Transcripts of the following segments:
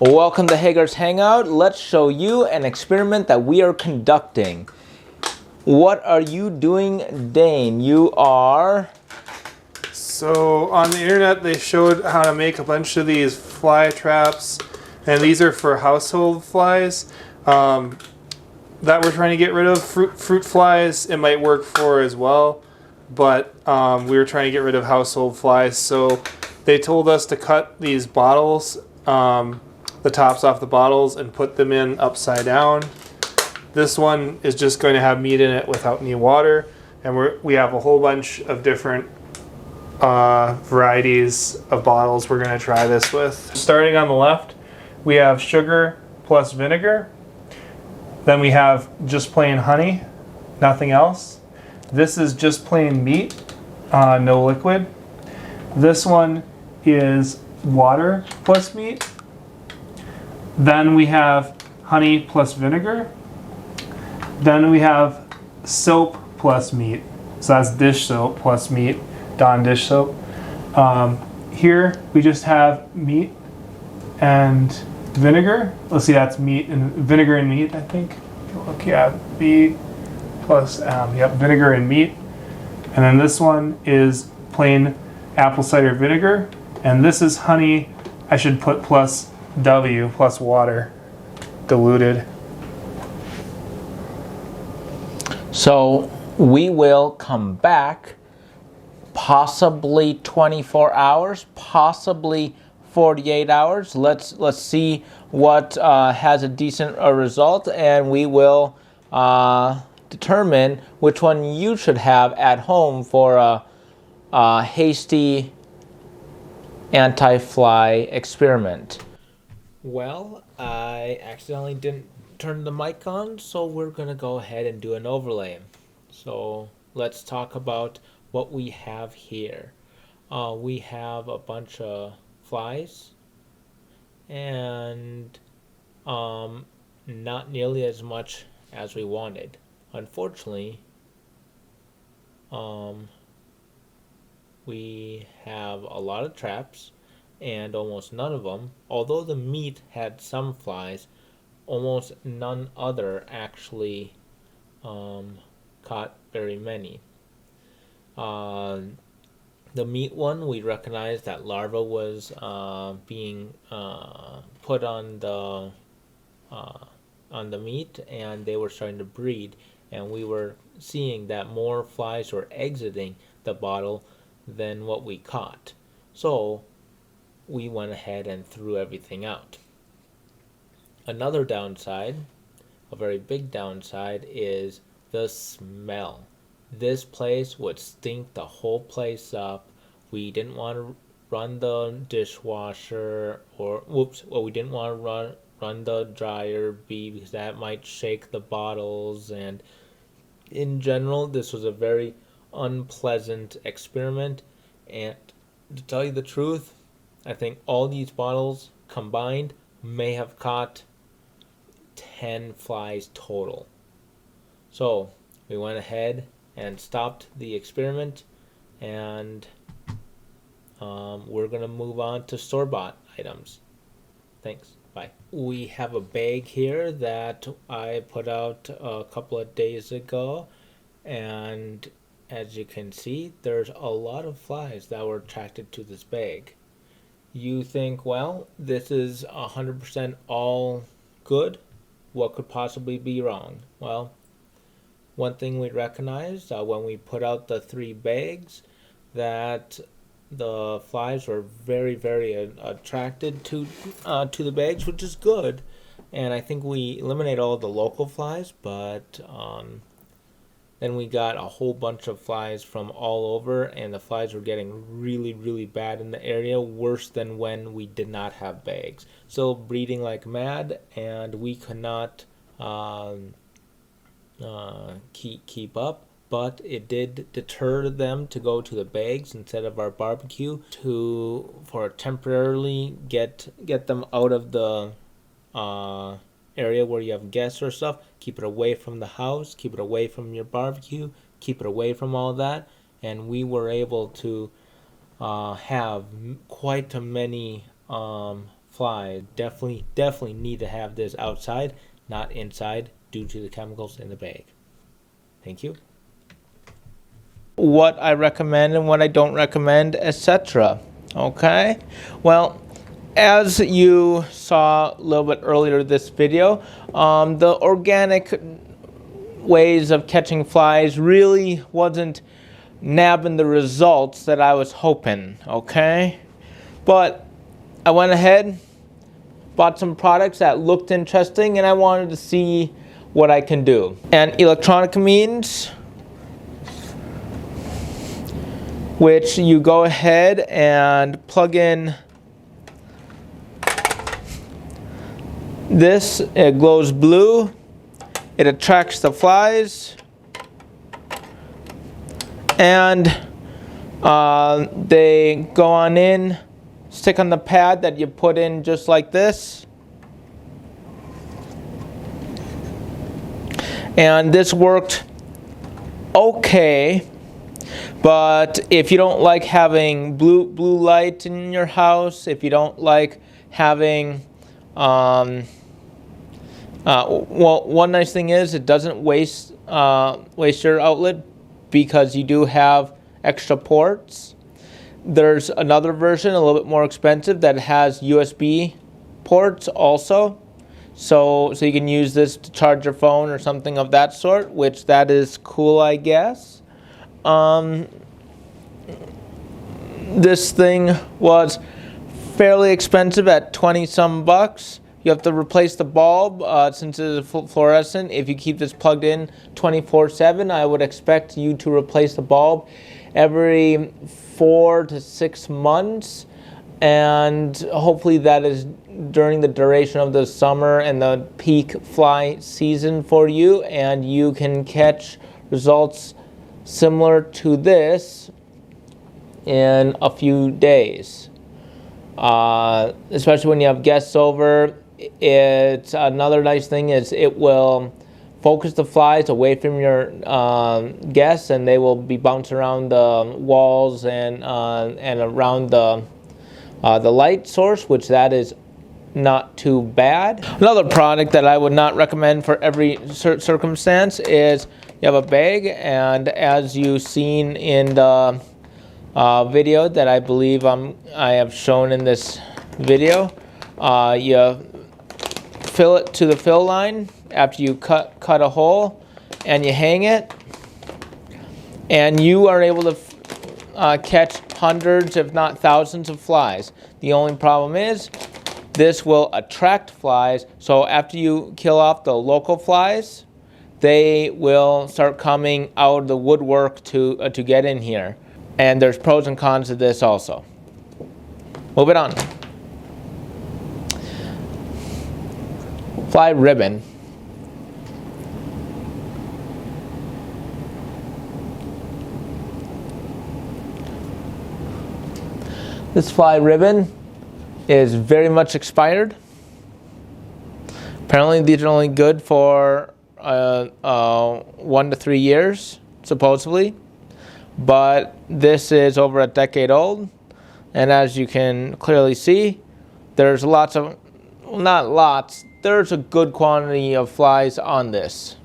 Welcome to HAGER'S Hangout. Let's show you an experiment that we are conducting. What are you doing, Dane? You are... So on the internet they showed how to make a bunch of these fly traps, and these are for household flies that we're trying to get rid of. Fruit flies it might work for as well, but we were trying to get rid of household flies. So they told us to cut these bottles, the tops off the bottles, and put them in upside down. This one is just going to have meat in it without any water, and we have a whole bunch of different varieties of bottles we're going to try this with. Starting on the left, we have sugar plus vinegar. Then we have just plain honey, nothing else. This is just plain meat, no liquid. This one is water plus meat. Then we have honey plus vinegar. Then we have soap plus meat. So that's dish soap plus meat, Dawn dish soap. Here we just have meat and vinegar. Let's see, that's meat and vinegar and meat, I think. Look, yeah, B plus, vinegar and meat. And then this one is plain apple cider vinegar. And this is honey, I should put plus W, plus water, diluted. So we will come back possibly 24 hours, possibly 48 hours. Let's see what has a decent result, and we will determine which one you should have at home for a hasty anti-fly experiment. Well, I accidentally didn't turn the mic on, so we're gonna go ahead and do an overlay. So let's talk about what we have here. We have a bunch of flies, and not nearly as much as we wanted. Unfortunately, we have a lot of traps and almost none of them. Although the meat had some flies, almost none other actually caught very many. The meat one, we recognized that larva was being put on the meat, and they were starting to breed, and we were seeing that more flies were exiting the bottle than what we caught. So we went ahead and threw everything out. Another downside, a very big downside, is the smell. This place would stink the whole place up. We didn't want to run the dishwasher, we didn't want to run the dryer because that might shake the bottles, and in general this was a very unpleasant experiment. And to tell you the truth, I think all these bottles combined may have caught 10 flies total. So we went ahead and stopped the experiment, and we're gonna move on to store-bought items. Thanks. Bye. We have a bag here that I put out a couple of days ago, and as you can see, there's a lot of flies that were attracted to this bag. You think, well, this is 100% all good. What could possibly be wrong? Well, one thing we recognized when we put out the 3 bags, that the flies were very, very attracted to the bags, which is good. And I think we eliminated all the local flies, but then we got a whole bunch of flies from all over, and the flies were getting really, really bad in the area, worse than when we did not have bags. So breeding like mad, and we could not keep up, but it did deter them to go to the bags instead of our barbecue for temporarily get them out of the area where you have guests or stuff. Keep it away from the house, keep it away from your barbecue, keep it away from all that. And we were able to have quite a many fly. Definitely need to have this outside, not inside, due to the chemicals in the bag. Thank you. What I recommend and what I don't recommend, etc. Okay? Well, as you saw a little bit earlier this video, the organic ways of catching flies really wasn't nabbing the results that I was hoping, okay? But I went ahead, bought some products that looked interesting, and I wanted to see what I can do. And electronic means, which you go ahead and plug in this. It glows blue. It attracts the flies, and they go on in, stick on the pad that you put in just like this. And this worked okay. But if you don't like having blue light in your house, if you don't like having, well, one nice thing is it doesn't waste your outlet because you do have extra ports. There's another version, a little bit more expensive, that has USB ports also. So you can use this to charge your phone or something of that sort, which that is cool, I guess. This thing was fairly expensive at 20 some bucks. You have to replace the bulb since it is fluorescent. If you keep this plugged in 24/7, I would expect you to replace the bulb every 4 to 6 months. And hopefully that is during the duration of the summer and the peak fly season for you, and you can catch results similar to this in a few days. Especially when you have guests over. It's another nice thing is it will focus the flies away from your guests, and they will be bouncing around the walls and around the light source, which that is not too bad. Another product that I would not recommend for every circumstance is you have a bag, and as you've seen in the video that I believe I have shown in this video, you fill it to the fill line after you cut a hole, and you hang it, and you are able to catch hundreds if not thousands of flies. The only problem is this will attract flies, so after you kill off the local flies, they will start coming out of the woodwork to get in here. And there's pros and cons to this also. Moving on. Fly ribbon. This fly ribbon is very much expired. Apparently these are only good for 1 to 3 years, supposedly. But this is over a decade old, and as you can clearly see, there's lots of, well, not lots, there's a good quantity of flies on this.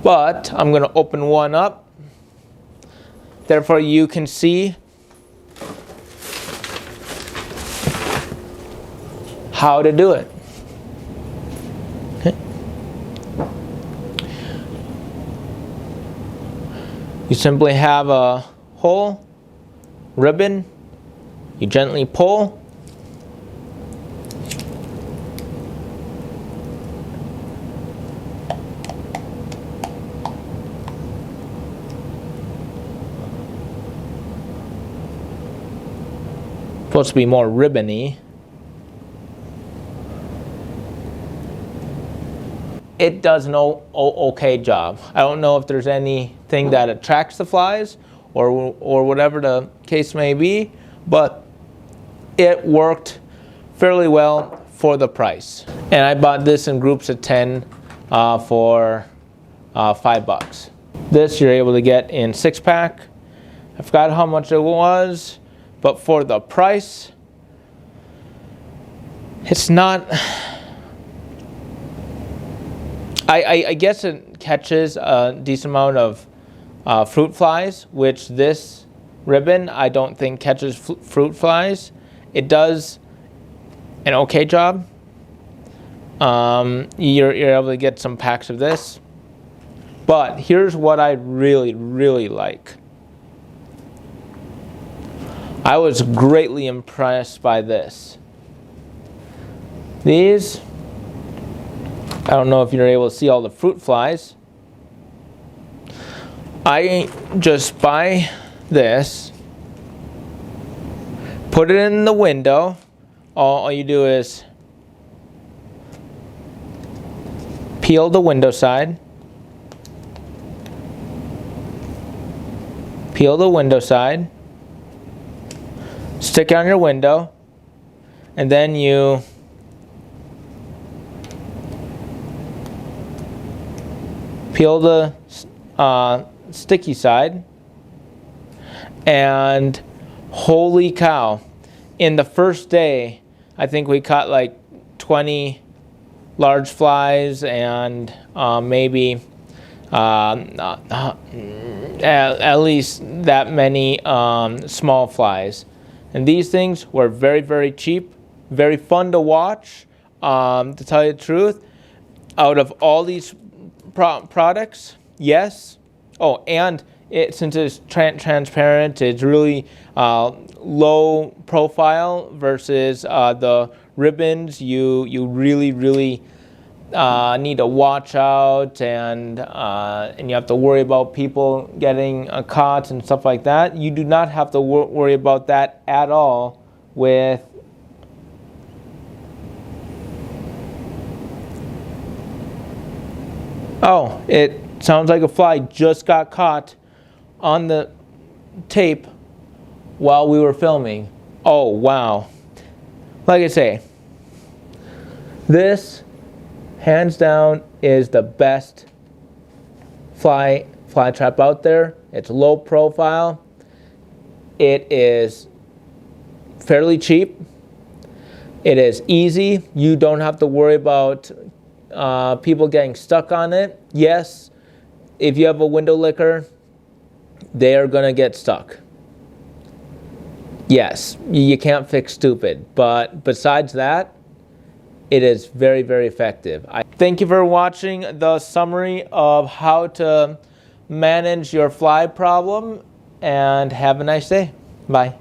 But I'm going to open one up, therefore you can see how to do it. Okay. You simply have a hole, ribbon, you gently pull, supposed to be more ribbony. It does an okay job. I don't know if there's anything that attracts the flies or whatever the case may be, but it worked fairly well for the price. And I bought this in groups of 10 for $5. This you're able to get in 6-pack. I forgot how much it was, but for the price, It's not, I guess it catches a decent amount of fruit flies, which this ribbon I don't think catches fruit flies. It does an okay job. You're able to get some packs of this. But here's what I really, really like. I was greatly impressed by this. These, I don't know if you're able to see all the fruit flies. I just buy this, put it in the window. All you do is peel the window side, peel the window side, stick it on your window, and then you peel the sticky side, and holy cow, in the first day I think we caught like 20 large flies and maybe at least that many small flies. And these things were very, very cheap, very fun to watch. To tell you the truth, out of all these products, yes. Oh, and since it's transparent, it's really low profile versus the ribbons. You really need to watch out, and you have to worry about people getting caught and stuff like that. You do not have to worry about that at all with oh, it sounds like a fly just got caught on the tape while we were filming. Oh, wow. Like I say, this, hands down, is the best fly trap out there. It's low profile. It is fairly cheap. It is easy. You don't have to worry about people getting stuck on it. Yes, if you have a window licker, they are going to get stuck. Yes, you can't fix stupid, but besides that, it is very, very effective. Thank you for watching the summary of how to manage your fly problem, and have a nice day. Bye.